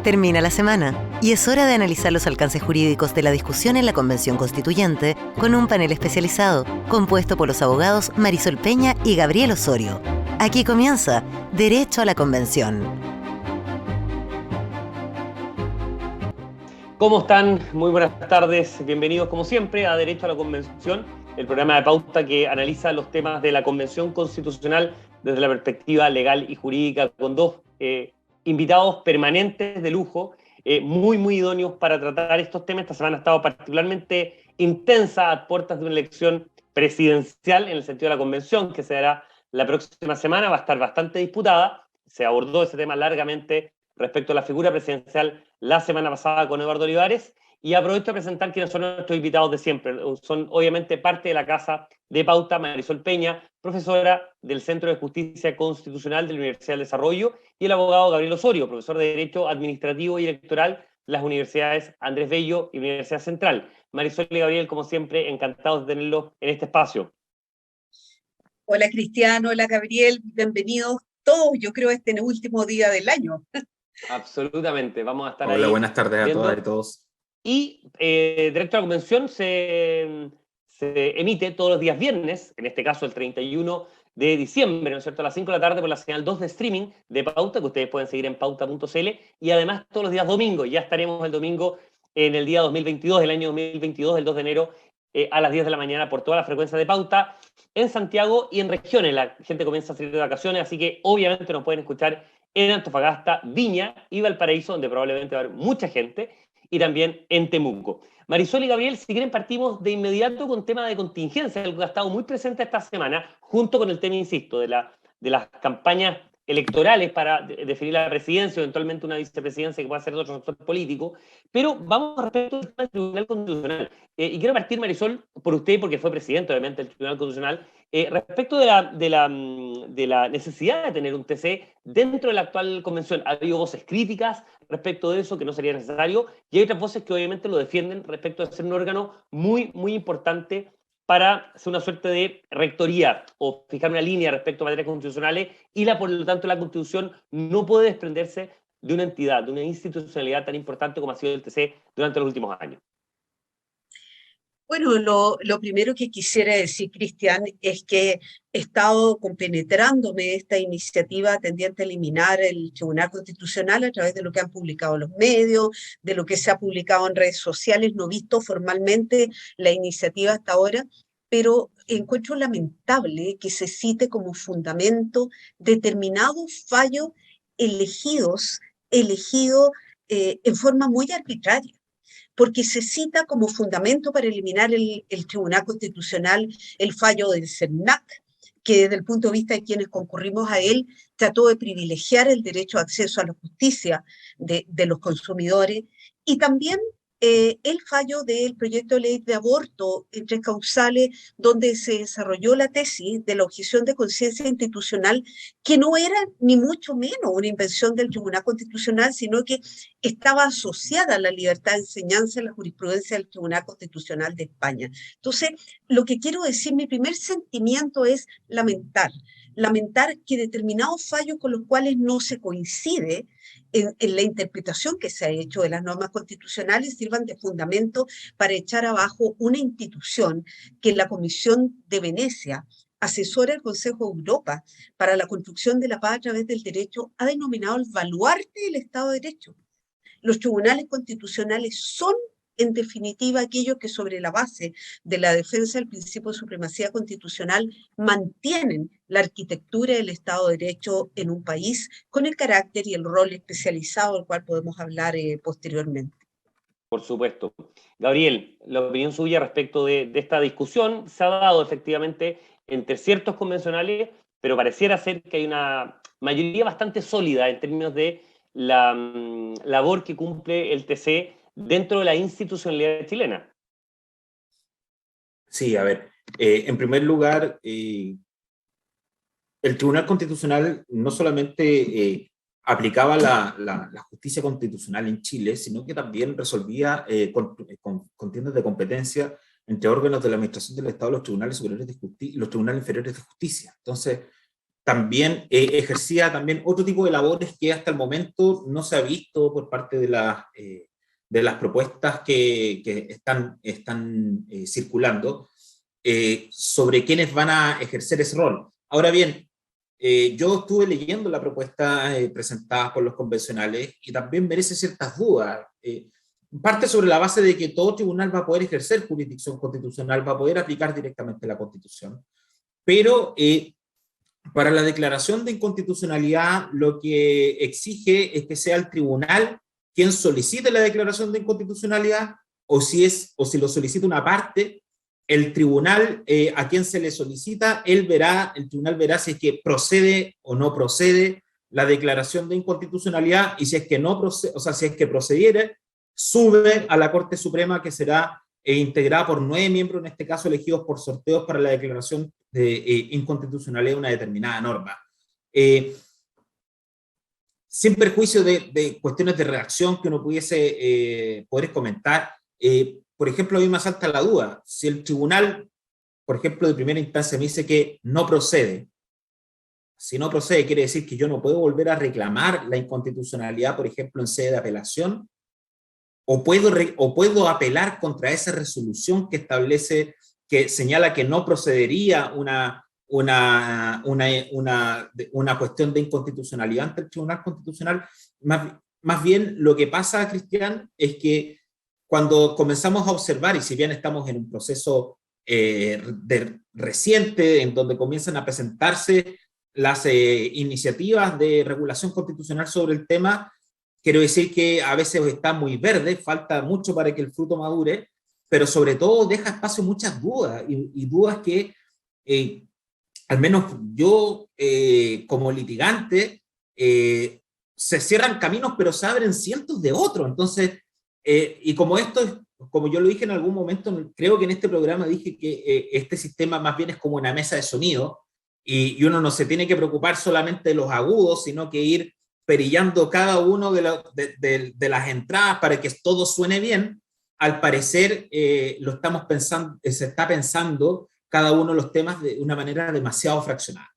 Termina la semana y es hora de analizar los alcances jurídicos de la discusión en la Convención Constituyente con un panel especializado compuesto por los abogados Marisol Peña y Gabriel Osorio. Aquí comienza Derecho a la Convención. ¿Cómo están? Muy buenas tardes. Bienvenidos, como siempre, a Derecho a la Convención, el programa de pauta que analiza los temas de la Convención Constitucional desde la perspectiva legal y jurídica, con dos invitados permanentes de lujo, muy idóneos para tratar estos temas. Esta semana ha estado particularmente intensa a puertas de una elección presidencial en el sentido de la Convención, que se dará la próxima semana. Va a estar bastante disputada. Se abordó ese tema largamente respecto a la figura presidencial la semana pasada con Eduardo Olivares, y aprovecho a presentar quienes son nuestros invitados de siempre. Son obviamente parte de la Casa de Pauta, Marisol Peña, profesora del Centro de Justicia Constitucional de la Universidad del Desarrollo, y el abogado Gabriel Osorio, profesor de Derecho Administrativo y Electoral de las universidades Andrés Bello y Universidad Central. Marisol y Gabriel, como siempre, encantados de tenerlos en este espacio. Hola Cristiano, hola Gabriel, bienvenidos todos, yo creo, este último día del año. Absolutamente, vamos a estar Hola, ahí. buenas tardes viendo. a todas y todos. Y Derecho a la Convención se emite todos los días viernes, en este caso el 31 de diciembre, ¿no es cierto?, a las 5 de la tarde por la señal 2 de streaming de Pauta, que ustedes pueden seguir en pauta.cl, y además todos los días domingos. Ya estaremos el domingo en el día 2022, el año 2022, el 2 de enero, a las 10 de la mañana por toda la frecuencia de Pauta, en Santiago y en regiones. La gente comienza a salir de vacaciones, así que obviamente nos pueden escuchar en Antofagasta, Viña y Valparaíso, donde probablemente va a haber mucha gente, y también en Temuco. Marisol y Gabriel, si quieren partimos de inmediato con tema de contingencia, algo que ha estado muy presente esta semana, junto con el tema, insisto, de las campañas electorales para definir la presidencia, eventualmente una vicepresidencia que pueda ser de otro sector político. Pero vamos respecto al tema del Tribunal Constitucional. Y quiero partir, Marisol, por usted, porque fue presidente, obviamente, del Tribunal Constitucional, respecto de la necesidad de tener un TC dentro de la actual convención. Ha habido voces críticas respecto de eso, que no sería necesario, y hay otras voces que obviamente lo defienden respecto de ser un órgano muy importante para hacer una suerte de rectoría o fijar una línea respecto a materias constitucionales, y por lo tanto la Constitución no puede desprenderse de una entidad, de una institucionalidad tan importante como ha sido el TC durante los últimos años. Bueno, lo primero que quisiera decir, Cristian, es que he estado compenetrándome esta iniciativa tendiente a eliminar el Tribunal Constitucional a través de lo que han publicado los medios, de lo que se ha publicado en redes sociales. No he visto formalmente la iniciativa hasta ahora, pero encuentro lamentable que se cite como fundamento determinados fallos elegidos en forma muy arbitraria, porque se cita como fundamento para eliminar el Tribunal Constitucional el fallo del CERNAC, que desde el punto de vista de quienes concurrimos a él, trató de privilegiar el derecho a acceso a la justicia de los consumidores, y también el fallo del proyecto de ley de aborto en 3 causales, donde se desarrolló la tesis de la objeción de conciencia institucional, que no era ni mucho menos una invención del Tribunal Constitucional, sino que estaba asociada a la libertad de enseñanza en la jurisprudencia del Tribunal Constitucional de España. Entonces, lo que quiero decir, mi primer sentimiento es lamentar que determinados fallos con los cuales no se coincide en la interpretación que se ha hecho de las normas constitucionales sirvan de fundamento para echar abajo una institución que la Comisión de Venecia, asesora del Consejo de Europa para la construcción de la paz a través del derecho, ha denominado el baluarte del Estado de Derecho. Los tribunales constitucionales son, en definitiva, aquellos que sobre la base de la defensa del principio de supremacía constitucional mantienen la arquitectura del Estado de Derecho en un país con el carácter y el rol especializado del cual podemos hablar posteriormente. Por supuesto. Gabriel, la opinión suya respecto de esta discusión se ha dado efectivamente entre ciertos convencionales, pero pareciera ser que hay una mayoría bastante sólida en términos de la labor que cumple el TC dentro de la institucionalidad chilena. Sí, a ver, en primer lugar, el Tribunal Constitucional no solamente aplicaba la justicia constitucional en Chile, sino que también resolvía contiendas de competencia entre órganos de la administración del Estado, los tribunales superiores de justicia y los tribunales inferiores de justicia. Entonces, también ejercía también otro tipo de labores que hasta el momento no se ha visto por parte de las propuestas que están circulando sobre quiénes van a ejercer ese rol. Ahora bien, yo estuve leyendo la propuesta presentada por los convencionales y también merece ciertas dudas. Parte sobre la base de que todo tribunal va a poder ejercer jurisdicción constitucional, va a poder aplicar directamente la Constitución, pero para la declaración de inconstitucionalidad lo que exige es que sea el tribunal quien solicite la declaración de inconstitucionalidad, o si lo solicita una parte, el tribunal a quien se le solicita, el tribunal verá si es que procede o no procede la declaración de inconstitucionalidad, y si es que no procede, o sea, si es que procediere, sube a la Corte Suprema, que será integrada por 9 miembros, en este caso elegidos por sorteos para la declaración de inconstitucionalidad de una determinada norma. Sin perjuicio de cuestiones de redacción que uno pudiese poder comentar, por ejemplo, a mí me salta la duda, si el tribunal, por ejemplo, de primera instancia me dice que no procede, si no procede quiere decir que yo no puedo volver a reclamar la inconstitucionalidad, por ejemplo, en sede de apelación, o puedo apelar contra esa resolución que establece, que señala que no procedería una cuestión de inconstitucionalidad ante el Tribunal Constitucional. Más bien lo que pasa, Cristian, es que cuando comenzamos a observar, y si bien estamos en un proceso reciente, en donde comienzan a presentarse las iniciativas de regulación constitucional sobre el tema, quiero decir que a veces está muy verde, falta mucho para que el fruto madure, pero sobre todo deja espacio a muchas dudas, y dudas que al menos yo como litigante, se cierran caminos pero se abren cientos de otros. Entonces, y como yo lo dije en algún momento, creo que en este programa dije que este sistema más bien es como una mesa de sonido, y uno no se tiene que preocupar solamente de los agudos, sino que ir perillando cada uno de las entradas para que todo suene bien. Al parecer lo estamos pensando, se está pensando cada uno de los temas de una manera demasiado fraccionada.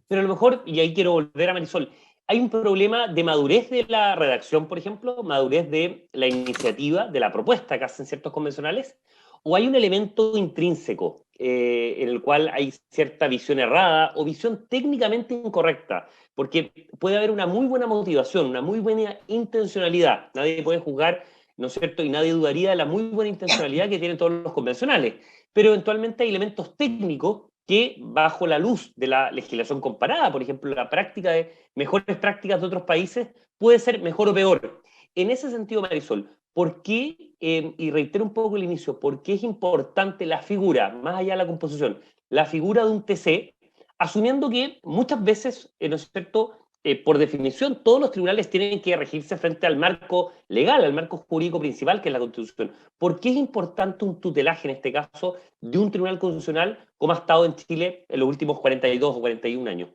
Pero a lo mejor, y ahí quiero volver a Marisol, ¿hay un problema de madurez de la redacción, por ejemplo, madurez de la iniciativa, de la propuesta que hacen ciertos convencionales? ¿O hay un elemento intrínseco en el cual hay cierta visión errada o visión técnicamente incorrecta? Porque puede haber una muy buena motivación, una muy buena intencionalidad. Nadie puede juzgar, ¿no es cierto? Y nadie dudaría de la muy buena intencionalidad que tienen todos los convencionales. Pero eventualmente hay elementos técnicos que, bajo la luz de la legislación comparada, por ejemplo, la práctica de mejores prácticas de otros países, puede ser mejor o peor. En ese sentido, Marisol, ¿por qué, y reitero un poco el inicio, por qué es importante la figura, más allá de la composición, la figura de un TC, asumiendo que muchas veces, ¿no es cierto?, por definición, todos los tribunales tienen que regirse frente al marco legal, al marco jurídico principal, que es la Constitución? ¿Por qué es importante un tutelaje, en este caso, de un tribunal constitucional como ha estado en Chile en los últimos 42 o 41 años?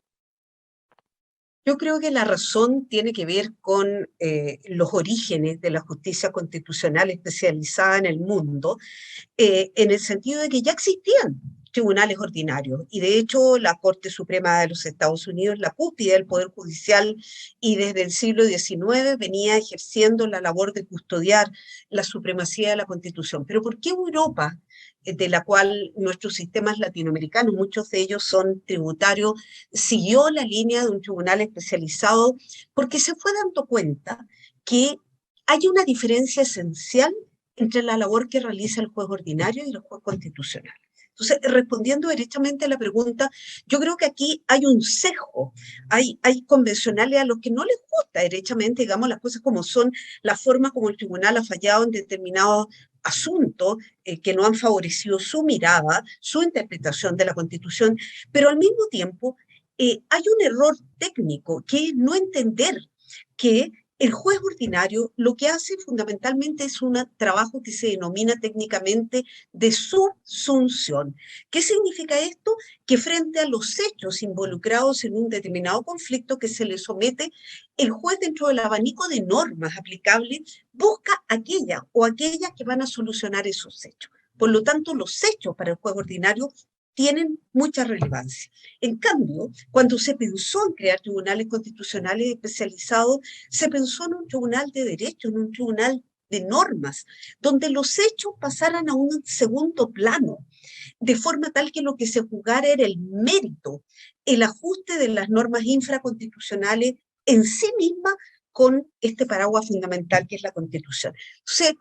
Yo creo que la razón tiene que ver con los orígenes de la justicia constitucional especializada en el mundo, en el sentido de que ya existían tribunales ordinarios, y de hecho la Corte Suprema de los Estados Unidos, la cúspide del Poder Judicial, y desde el siglo XIX venía ejerciendo la labor de custodiar la supremacía de la Constitución. Pero ¿por qué Europa, de la cual nuestros sistemas latinoamericanos, muchos de ellos son tributarios, siguió la línea de un tribunal especializado? Porque se fue dando cuenta que hay una diferencia esencial entre la labor que realiza el juez ordinario y el juez constitucional. Entonces, respondiendo directamente a la pregunta, yo creo que aquí hay un sesgo, hay convencionales a los que no les gusta derechamente, digamos, las cosas como son, la forma como el tribunal ha fallado en determinados asuntos que no han favorecido su mirada, su interpretación de la Constitución, pero al mismo tiempo hay un error técnico, que es no entender que el juez ordinario lo que hace fundamentalmente es un trabajo que se denomina técnicamente de subsunción. ¿Qué significa esto? Que frente a los hechos involucrados en un determinado conflicto que se le somete, el juez, dentro del abanico de normas aplicables, busca aquellas que van a solucionar esos hechos. Por lo tanto, los hechos para el juez ordinario tienen mucha relevancia. En cambio, cuando se pensó en crear tribunales constitucionales especializados, se pensó en un tribunal de derecho, en un tribunal de normas, donde los hechos pasaran a un segundo plano, de forma tal que lo que se juzgara era el mérito, el ajuste de las normas infraconstitucionales en sí mismas con este paraguas fundamental que es la Constitución. Entonces,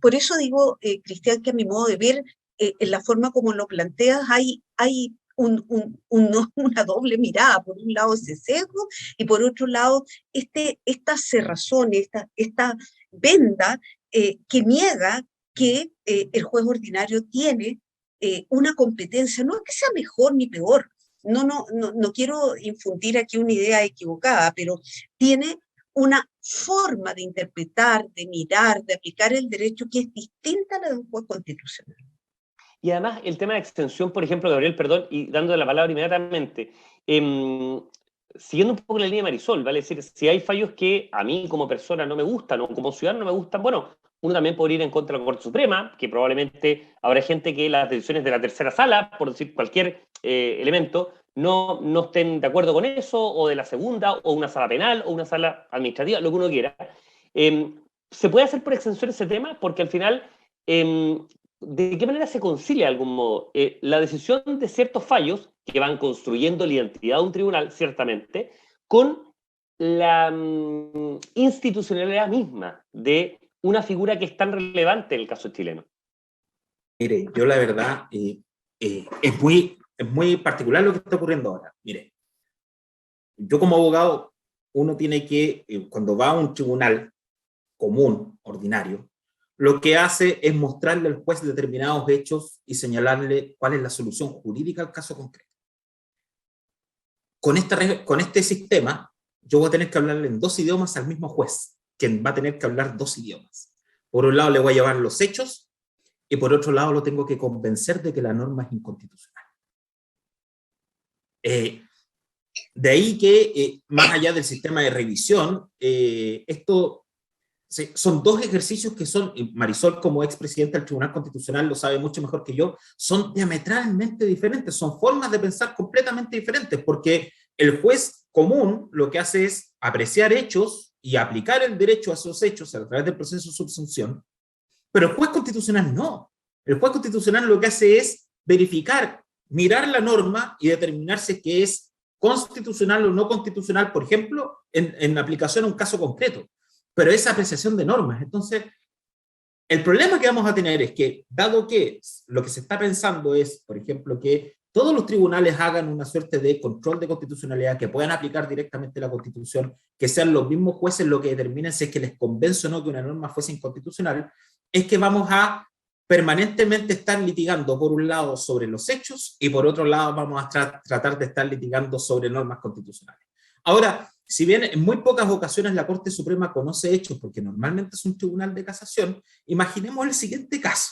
por eso digo, Cristian, que a mi modo de ver, en la forma como lo planteas, hay una doble mirada. Por un lado ese sesgo y por otro lado esta cerrazón, esta venda que niega que el juez ordinario tiene una competencia, no es que sea mejor ni peor, no quiero infundir aquí una idea equivocada, pero tiene una forma de interpretar, de mirar, de aplicar el derecho que es distinta a la de un juez constitucional. Y además el tema de extensión, por ejemplo, Gabriel, perdón, y dándole la palabra inmediatamente, siguiendo un poco la línea de Marisol, ¿vale? Es decir, si hay fallos que a mí como persona no me gustan o como ciudadano no me gustan, bueno, uno también podría ir en contra de la Corte Suprema, que probablemente habrá gente que las decisiones de la tercera sala, por decir cualquier elemento, no estén de acuerdo con eso, o de la segunda, o una sala penal, o una sala administrativa, lo que uno quiera. ¿Se puede hacer por extensión ese tema? Porque al final, ¿de qué manera se concilia de algún modo la decisión de ciertos fallos que van construyendo la identidad de un tribunal, ciertamente, con la institucionalidad misma de una figura que es tan relevante en el caso chileno? Mire, yo la verdad, es muy particular lo que está ocurriendo ahora. Mire, yo como abogado, uno tiene que, cuando va a un tribunal común, ordinario, lo que hace es mostrarle al juez determinados hechos y señalarle cuál es la solución jurídica al caso concreto. Con este sistema, yo voy a tener que hablarle en 2 idiomas al mismo juez, quien va a tener que hablar 2 idiomas. Por un lado le voy a llevar los hechos y por otro lado lo tengo que convencer de que la norma es inconstitucional. De ahí que, más allá del sistema de revisión, esto son 2 ejercicios que son, Marisol como expresidenta del Tribunal Constitucional lo sabe mucho mejor que yo, son diametralmente diferentes, son formas de pensar completamente diferentes, porque el juez común lo que hace es apreciar hechos y aplicar el derecho a esos hechos a través del proceso de subsunción, pero el juez constitucional no. El juez constitucional lo que hace es verificar, mirar la norma y determinar si es que es constitucional o no constitucional, por ejemplo, en aplicación a un caso concreto. Pero esa apreciación de normas. Entonces, el problema que vamos a tener es que, dado que lo que se está pensando es, por ejemplo, que todos los tribunales hagan una suerte de control de constitucionalidad, que puedan aplicar directamente la Constitución, que sean los mismos jueces los que determinen si es que les convence o no que una norma fuese inconstitucional, es que vamos a permanentemente estar litigando, por un lado, sobre los hechos, y por otro lado vamos a tratar de estar litigando sobre normas constitucionales. Ahora, si bien en muy pocas ocasiones la Corte Suprema conoce hechos, porque normalmente es un tribunal de casación, imaginemos el siguiente caso,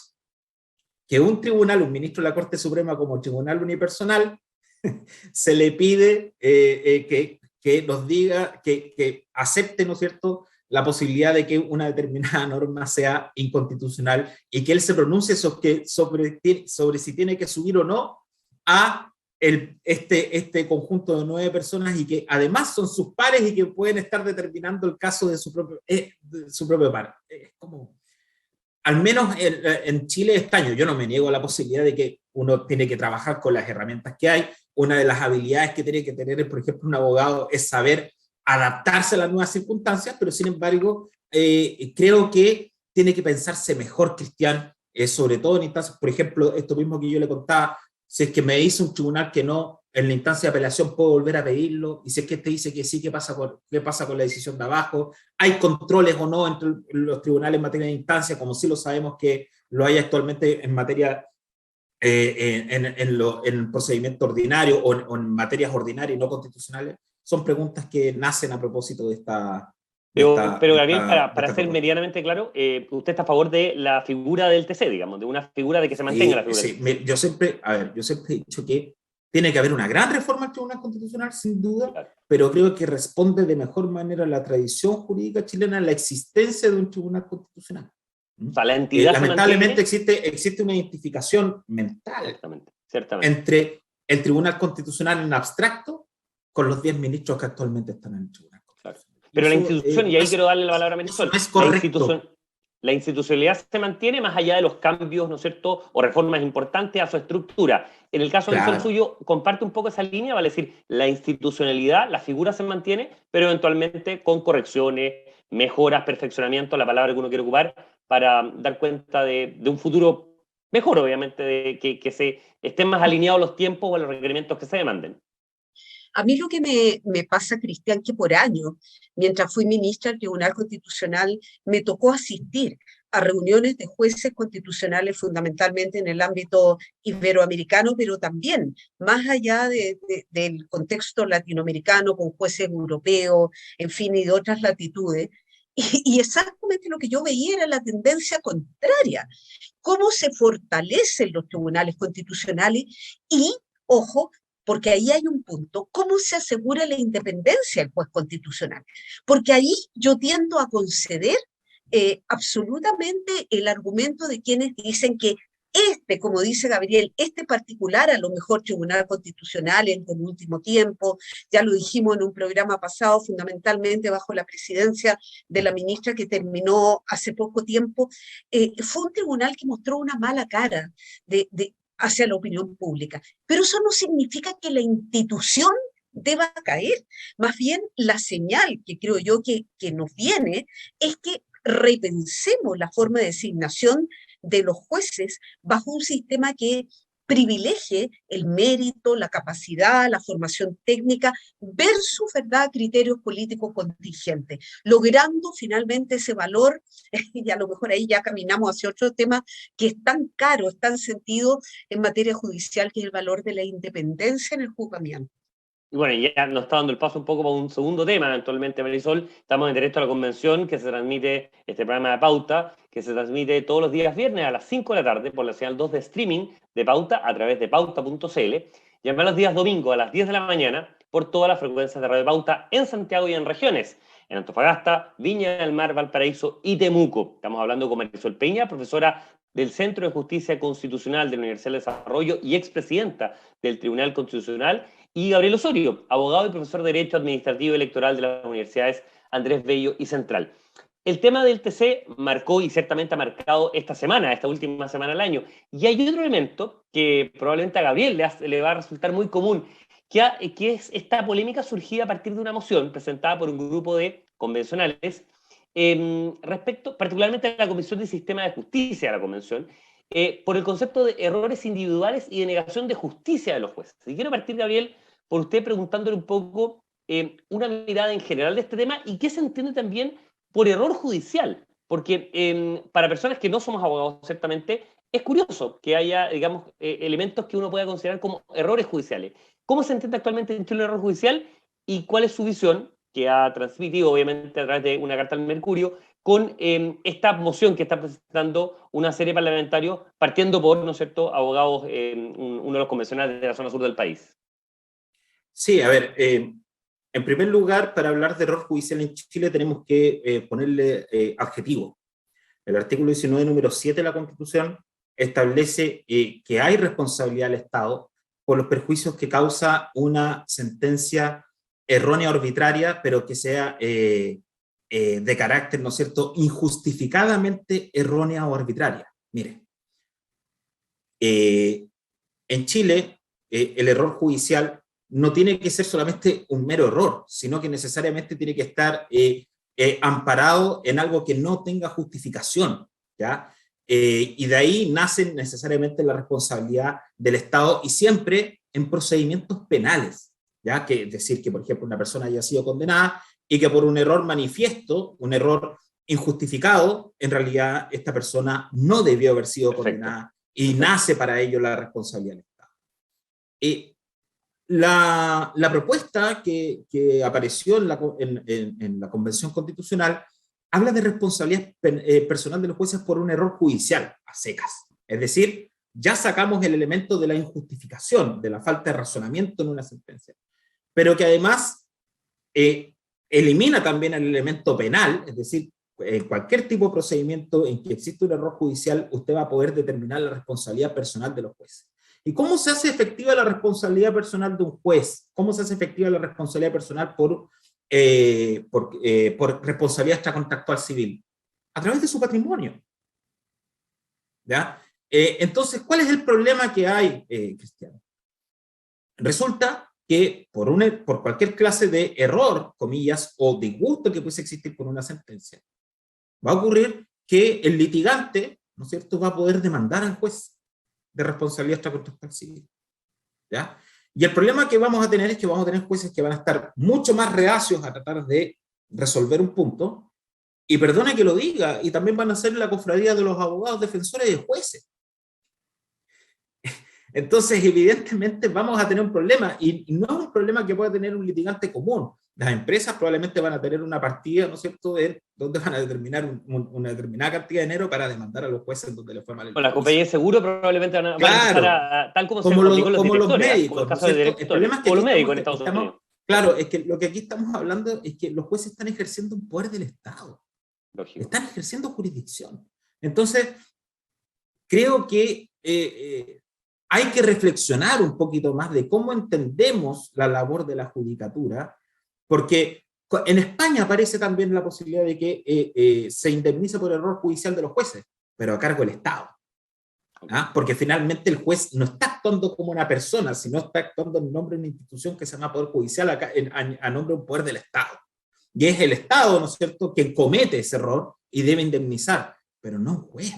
que un tribunal, un ministro de la Corte Suprema como tribunal unipersonal, se le pide que nos diga, que acepte, ¿no es cierto?, la posibilidad de que una determinada norma sea inconstitucional y que él se pronuncie sobre si tiene que subir o no a este conjunto de 9 personas y que además son sus pares y que pueden estar determinando el caso de su propio par. Es como, al menos en Chile es extraño. Yo no me niego a la posibilidad de que uno tiene que trabajar con las herramientas que hay. Una de las habilidades que tiene que tener, por ejemplo, un abogado es saber adaptarse a las nuevas circunstancias, pero sin embargo, creo que tiene que pensarse mejor, Cristian, sobre todo en instancias, por ejemplo, esto mismo que yo le contaba, si es que me dice un tribunal que no, en la instancia de apelación puedo volver a pedirlo, y si es que te dice que sí, ¿qué pasa con la decisión de abajo? ¿Hay controles o no entre los tribunales en materia de instancia, como sí lo sabemos que lo hay actualmente en materia, en el procedimiento ordinario o en materias ordinarias y no constitucionales? Son preguntas que nacen a propósito de esta... Pero Gabriel, para ser medianamente claro, usted está a favor de la figura del TC, digamos, de una figura de que se mantenga la figura. Sí, yo siempre he dicho que tiene que haber una gran reforma al Tribunal Constitucional, sin duda, claro, pero creo que responde de mejor manera a la tradición jurídica chilena la existencia de un Tribunal Constitucional. O sea, la entidad lamentablemente existe una identificación mental entre el Tribunal Constitucional en abstracto con los 10 ministros que actualmente están en el Tribunal Constitucional. Pero la institución, y ahí quiero darle la palabra a Marisol, es correcto. La institucionalidad se mantiene más allá de los cambios, ¿no es cierto?, o reformas importantes a su estructura. En el caso del suyo, comparte un poco esa línea, vale decir, la institucionalidad, la figura se mantiene, pero eventualmente con correcciones, mejoras, perfeccionamiento, la palabra que uno quiere ocupar, para dar cuenta de un futuro mejor, obviamente, de que se estén más alineados los tiempos o los requerimientos que se demanden. A mí lo que me pasa, Cristian, que por años, mientras fui ministra del Tribunal Constitucional, me tocó asistir a reuniones de jueces constitucionales fundamentalmente en el ámbito iberoamericano, pero también más allá del contexto latinoamericano, con jueces europeos, en fin, y de otras latitudes. Y exactamente lo que yo veía era la tendencia contraria, cómo se fortalecen los tribunales constitucionales y, ojo, porque ahí hay un punto, ¿cómo se asegura la independencia del juez constitucional? Porque ahí yo tiendo a conceder absolutamente el argumento de quienes dicen que como dice Gabriel, particular, a lo mejor Tribunal Constitucional en el último tiempo, ya lo dijimos en un programa pasado, fundamentalmente bajo la presidencia de la ministra que terminó hace poco tiempo, fue un tribunal que mostró una mala cara hacia la opinión pública. Pero eso no significa que la institución deba caer. Más bien, la señal que creo yo que nos viene es que repensemos la forma de designación de los jueces bajo un sistema que privilegie el mérito, la capacidad, la formación técnica versus, ¿verdad?, criterios políticos contingentes, logrando finalmente ese valor, y a lo mejor ahí ya caminamos hacia otro tema que es tan caro, es tan sentido en materia judicial, que es el valor de la independencia en el juzgamiento. Y bueno, ya nos está dando el paso un poco para un segundo tema, eventualmente, Marisol. Estamos en Derecho a la Convención, que se transmite, este programa de Pauta, que se transmite todos los días viernes a las 5 de la tarde por la señal 2 de streaming de Pauta a través de pauta.cl, y además los días domingo a las 10 de la mañana por todas las frecuencias de Radio Pauta en Santiago y en regiones, en Antofagasta, Viña del Mar, Valparaíso y Temuco. Estamos hablando con Marisol Peña, profesora del Centro de Justicia Constitucional de la Universidad del Desarrollo y expresidenta del Tribunal Constitucional, y Gabriel Osorio, abogado y profesor de Derecho Administrativo y Electoral de las universidades Andrés Bello y Central. El tema del TC marcó y ciertamente ha marcado esta última semana del año. Y hay otro elemento que probablemente a Gabriel le va a resultar muy común, que es esta polémica surgida a partir de una moción presentada por un grupo de convencionales respecto particularmente a la Comisión del Sistema de Justicia de la Convención, por el concepto de errores individuales y de negación de justicia de los jueces. Y quiero partir, Gabriel, por usted preguntándole un poco una mirada en general de este tema y qué se entiende también por error judicial, porque para personas que no somos abogados, ciertamente, es curioso que haya, digamos, elementos que uno pueda considerar como errores judiciales. ¿Cómo se entiende actualmente en Chile un error judicial y cuál es su visión, que ha transmitido, obviamente, a través de una carta al Mercurio, con esta moción que está presentando una serie de parlamentarios, partiendo por, ¿no es cierto?, abogados, uno de los convencionales de la zona sur del país? Sí, a ver, en primer lugar, para hablar de error judicial en Chile tenemos que ponerle adjetivo. El artículo 19, número 7 de la Constitución establece que hay responsabilidad del Estado por los perjuicios que causa una sentencia errónea o arbitraria, pero que sea de carácter, ¿no es cierto?, injustificadamente errónea o arbitraria. Mire, en Chile el error judicial no tiene que ser solamente un mero error, sino que necesariamente tiene que estar amparado en algo que no tenga justificación, ¿ya? Y de ahí nace necesariamente la responsabilidad del Estado y siempre en procedimientos penales, ¿ya? Que es decir, que por ejemplo una persona haya sido condenada y que por un error manifiesto, un error injustificado, en realidad esta persona no debió haber sido condenada y nace para ello la responsabilidad del Estado. La propuesta que apareció en la Convención Constitucional habla de responsabilidad personal de los jueces por un error judicial a secas. Es decir, ya sacamos el elemento de la injustificación, de la falta de razonamiento en una sentencia, pero que además elimina también el elemento penal, es decir, en cualquier tipo de procedimiento en que existe un error judicial, usted va a poder determinar la responsabilidad personal de los jueces. ¿Y cómo se hace efectiva la responsabilidad personal de un juez? ¿Cómo se hace efectiva la responsabilidad personal por responsabilidad extracontractual civil? A través de su patrimonio. ¿Ya? Entonces, ¿cuál es el problema que hay, Cristiano? Resulta que por cualquier clase de error, comillas, o disgusto que pudiese existir por una sentencia, va a ocurrir que el litigante, ¿no es cierto?, va a poder demandar al juez de responsabilidad extracontractual civil. ¿Ya? Y el problema que vamos a tener es que vamos a tener jueces que van a estar mucho más reacios a tratar de resolver un punto, y perdone que lo diga, y también van a ser la cofradía de los abogados defensores de jueces. Entonces, evidentemente, vamos a tener un problema, y no es un problema que pueda tener un litigante común. Las empresas probablemente van a tener una partida, ¿no es cierto?, de donde van a determinar una determinada cantidad de dinero para demandar a los jueces donde les fue mal el Con la compañía de seguro probablemente van a claro, empezar tal como como se aplicó como los directores, médicos, como el ¿no es caso de cierto? El problema es que o los aquí médicos en Estados Unidos. claro, es que lo que aquí estamos hablando es que los jueces están ejerciendo un poder del Estado. Lógico. Están ejerciendo jurisdicción. Entonces, creo que hay que reflexionar un poquito más de cómo entendemos la labor de la judicatura, porque en España aparece también la posibilidad de que se indemnice por error judicial de los jueces, pero a cargo del Estado. ¿Ah? Porque finalmente el juez no está actuando como una persona, sino está actuando en nombre de una institución que se llama Poder Judicial a nombre de un poder del Estado. Y es el Estado, ¿no es cierto?, quien comete ese error y debe indemnizar, pero no un juez.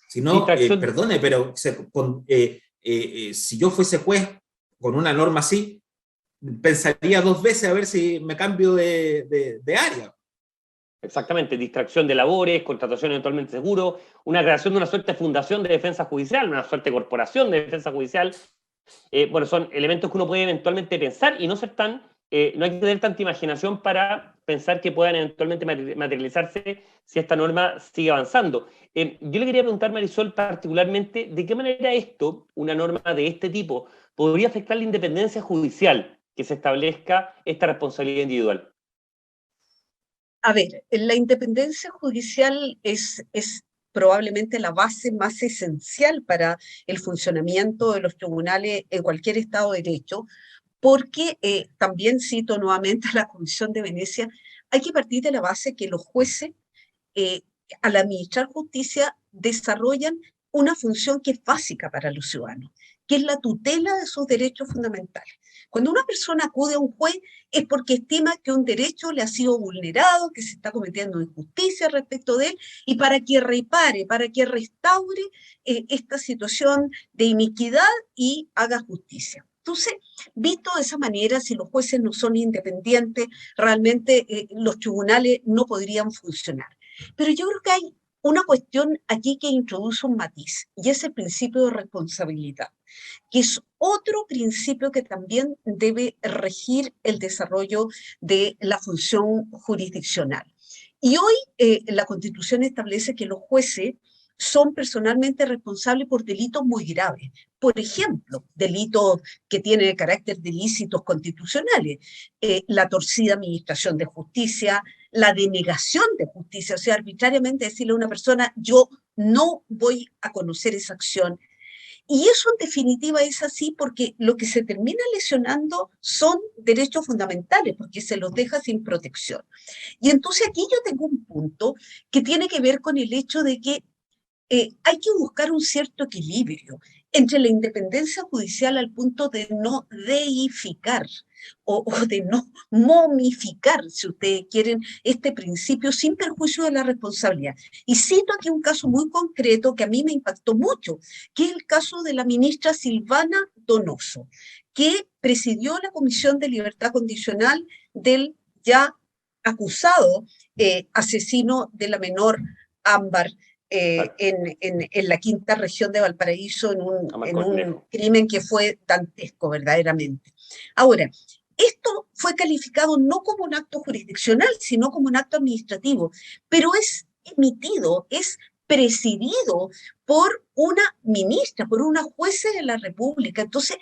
Si no, perdone, pero si yo fuese juez con una norma así, pensaría 2 veces a ver si me cambio de área. Exactamente, distracción de labores, contratación eventualmente seguro, una creación de una suerte de fundación de defensa judicial, una suerte de corporación de defensa judicial. Bueno, son elementos que uno puede eventualmente pensar y no ser tan, no hay que tener tanta imaginación para pensar que puedan eventualmente materializarse si esta norma sigue avanzando. Yo le quería preguntar, Marisol, particularmente, ¿de qué manera esto, una norma de este tipo, podría afectar la independencia judicial que se establezca esta responsabilidad individual? A ver, la independencia judicial es probablemente la base más esencial para el funcionamiento de los tribunales en cualquier Estado de Derecho, porque también cito nuevamente a la Comisión de Venecia, hay que partir de la base que los jueces, eh, al administrar justicia, desarrollan una función que es básica para los ciudadanos, que es la tutela de sus derechos fundamentales. Cuando una persona acude a un juez es porque estima que un derecho le ha sido vulnerado, que se está cometiendo injusticia respecto de él, y para que repare, para que restaure esta situación de iniquidad y haga justicia. Entonces, visto de esa manera, si los jueces no son independientes, realmente los tribunales no podrían funcionar. Pero yo creo que hay una cuestión aquí que introduce un matiz, y es el principio de responsabilidad, que es otro principio que también debe regir el desarrollo de la función jurisdiccional. Y hoy la Constitución establece que los jueces son personalmente responsables por delitos muy graves. Por ejemplo, delitos que tienen carácter de ilícitos constitucionales, la torcida administración de justicia, la denegación de justicia, o sea, arbitrariamente decirle a una persona, yo no voy a conocer esa acción. Y eso en definitiva es así porque lo que se termina lesionando son derechos fundamentales, porque se los deja sin protección. Y entonces aquí yo tengo un punto que tiene que ver con el hecho de que hay que buscar un cierto equilibrio entre la independencia judicial al punto de no deificar o de no momificar, si ustedes quieren, este principio sin perjuicio de la responsabilidad. Y cito aquí un caso muy concreto que a mí me impactó mucho, que es el caso de la ministra Silvana Donoso, que presidió la Comisión de Libertad Condicional del ya acusado asesino de la menor Ámbar, en la quinta región de Valparaíso, en un crimen que fue dantesco verdaderamente. Ahora, esto fue calificado no como un acto jurisdiccional, sino como un acto administrativo, pero es emitido, es presidido por una ministra, por una jueza de la República. Entonces,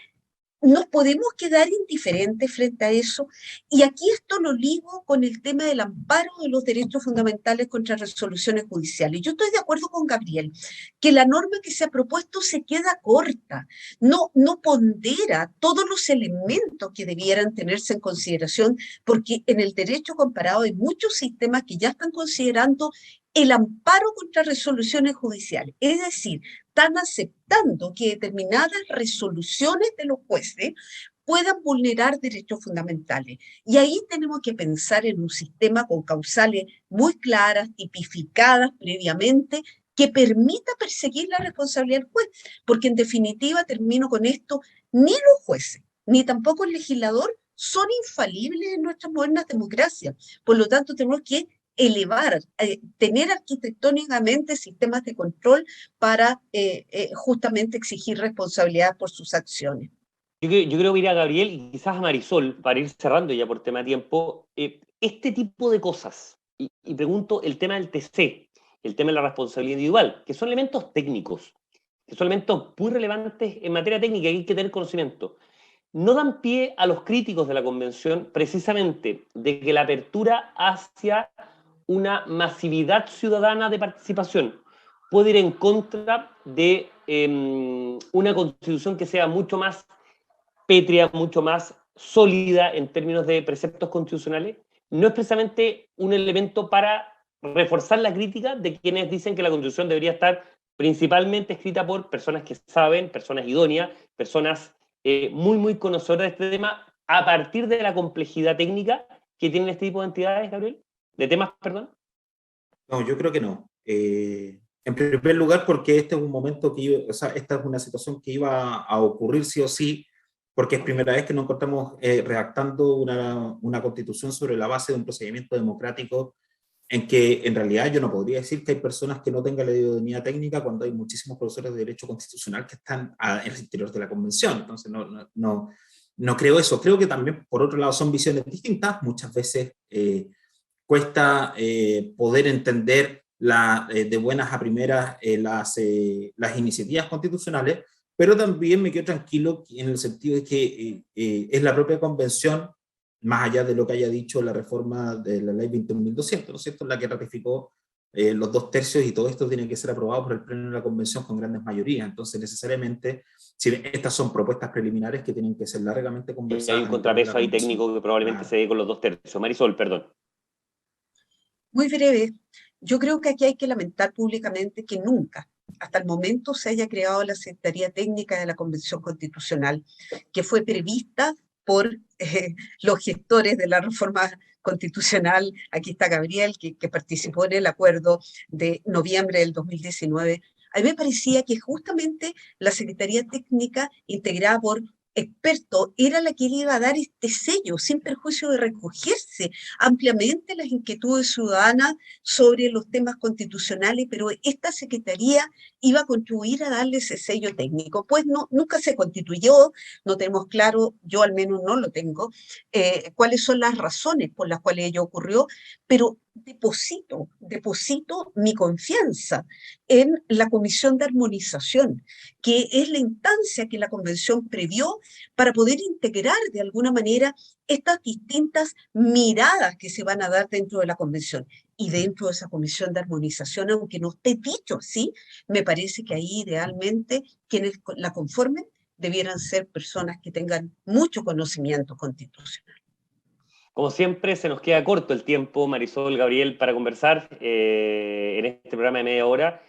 nos podemos quedar indiferentes frente a eso. Y aquí esto lo ligo con el tema del amparo de los derechos fundamentales contra resoluciones judiciales. Yo estoy de acuerdo con Gabriel, que la norma que se ha propuesto se queda corta, no pondera todos los elementos que debieran tenerse en consideración, porque en el derecho comparado hay muchos sistemas que ya están considerando el amparo contra resoluciones judiciales. Es decir, están aceptando que determinadas resoluciones de los jueces puedan vulnerar derechos fundamentales. Y ahí tenemos que pensar en un sistema con causales muy claras, tipificadas previamente, que permita perseguir la responsabilidad del juez. Porque en definitiva, termino con esto, ni los jueces, ni tampoco el legislador son infalibles en nuestras modernas democracias. Por lo tanto, tenemos que elevar, tener arquitectónicamente sistemas de control para justamente exigir responsabilidad por sus acciones. Yo creo que ir a Gabriel y quizás a Marisol, para ir cerrando ya por tema de tiempo, este tipo de cosas, y pregunto el tema del TC, el tema de la responsabilidad individual, que son elementos técnicos, que son elementos muy relevantes en materia técnica, y hay que tener conocimiento, no dan pie a los críticos de la Convención precisamente de que la apertura hacia una masividad ciudadana de participación puede ir en contra de una constitución que sea mucho más pétrea, mucho más sólida en términos de preceptos constitucionales. No es precisamente un elemento para reforzar la crítica de quienes dicen que la Constitución debería estar principalmente escrita por personas que saben, personas idóneas, personas muy conocedoras de este tema, a partir de la complejidad técnica que tienen este tipo de entidades, Gabriel. De temas, perdón. No, yo creo que no. En primer lugar, porque este es un momento que esta es una situación que iba a ocurrir sí o sí, porque es primera vez que nos encontramos redactando una constitución sobre la base de un procedimiento democrático en que en realidad yo no podría decir que hay personas que no tengan la idoneidad técnica cuando hay muchísimos profesores de derecho constitucional que están en el interior de la convención. Entonces no creo eso. Creo que también, por otro lado, son visiones distintas. Muchas veces cuesta poder entender de buenas a primeras las iniciativas constitucionales, pero también me quedo tranquilo en el sentido de que es la propia convención, más allá de lo que haya dicho la reforma de la ley 21.200, ¿no es cierto?, la que ratificó los 2/3 y todo esto tiene que ser aprobado por el pleno de la convención con grandes mayorías. Entonces, necesariamente, si estas son propuestas preliminares que tienen que ser largamente conversadas. Hay un contrapeso ahí técnico que probablemente se dé con los 2/3. Marisol, perdón. Muy breve. Yo creo que aquí hay que lamentar públicamente que nunca, hasta el momento, se haya creado la Secretaría Técnica de la Convención Constitucional, que fue prevista por los gestores de la reforma constitucional. Aquí está Gabriel, que participó en el acuerdo de noviembre del 2019. A mí me parecía que justamente la Secretaría Técnica, integrada por expertos, era la que le iba a dar este sello, sin perjuicio de recogerse ampliamente las inquietudes ciudadanas sobre los temas constitucionales, pero esta secretaría iba a contribuir a darle ese sello técnico. Pues no, nunca se constituyó, no tenemos claro, yo al menos no lo tengo, cuáles son las razones por las cuales ello ocurrió, pero deposito mi confianza en la Comisión de Armonización, que es la instancia que la Convención previó para poder integrar de alguna manera estas distintas miradas que se van a dar dentro de la Convención. Y dentro de esa Comisión de Armonización, aunque no esté dicho así, me parece que ahí idealmente quienes la conformen debieran ser personas que tengan mucho conocimiento constitucional. Como siempre, se nos queda corto el tiempo, Marisol, Gabriel, para conversar en este programa de media hora.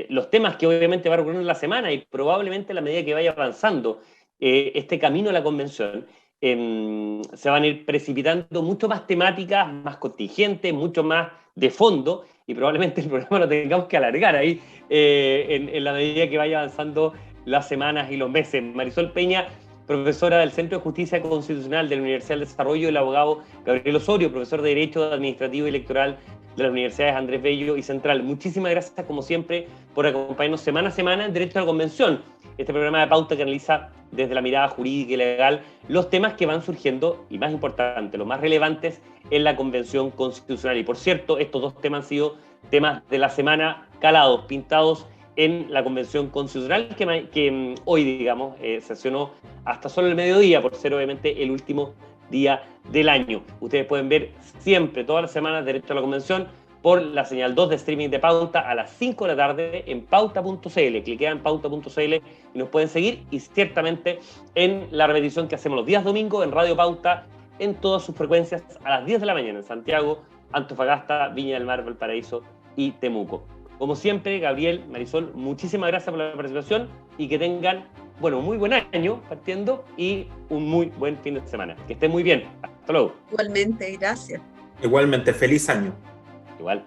Los temas que obviamente va a ocurrir en la semana y probablemente a la medida que vaya avanzando este camino a la convención, se van a ir precipitando mucho más temáticas, más contingentes, mucho más de fondo, y probablemente el programa lo tengamos que alargar ahí en la medida que vaya avanzando las semanas y los meses. Marisol Peña, profesora del Centro de Justicia Constitucional de la Universidad del Desarrollo, y el abogado Gabriel Osorio, profesor de Derecho Administrativo y Electoral de las Universidades Andrés Bello y Central. Muchísimas gracias, como siempre, por acompañarnos semana a semana en Derecho a la Convención, este programa de pauta que analiza desde la mirada jurídica y legal los temas que van surgiendo y, más importante, los más relevantes en la Convención Constitucional. Y, por cierto, estos dos temas han sido temas de la semana calados, pintados en la Convención Constitucional que hoy, digamos, sesionó hasta solo el mediodía, por ser obviamente el último día del año. Ustedes pueden ver siempre, todas las semanas, Derecho a la Convención por la señal 2 de streaming de Pauta a las 5 de la tarde en pauta.cl. Cliquean en pauta.cl y nos pueden seguir, y ciertamente en la repetición que hacemos los días domingos en Radio Pauta en todas sus frecuencias a las 10 de la mañana en Santiago, Antofagasta, Viña del Mar, Valparaíso y Temuco. Como siempre, Gabriel, Marisol, muchísimas gracias por la participación y que tengan, bueno, muy buen año partiendo y un muy buen fin de semana. Que estén muy bien. Hasta luego. Igualmente, gracias. Igualmente, feliz año. Igual.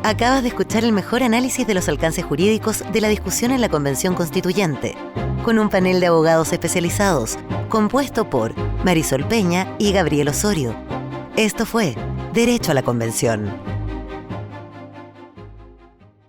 Acabas de escuchar el mejor análisis de los alcances jurídicos de la discusión en la Convención Constituyente, con un panel de abogados especializados, compuesto por Marisol Peña y Gabriel Osorio. Esto fue Derecho a la Convención.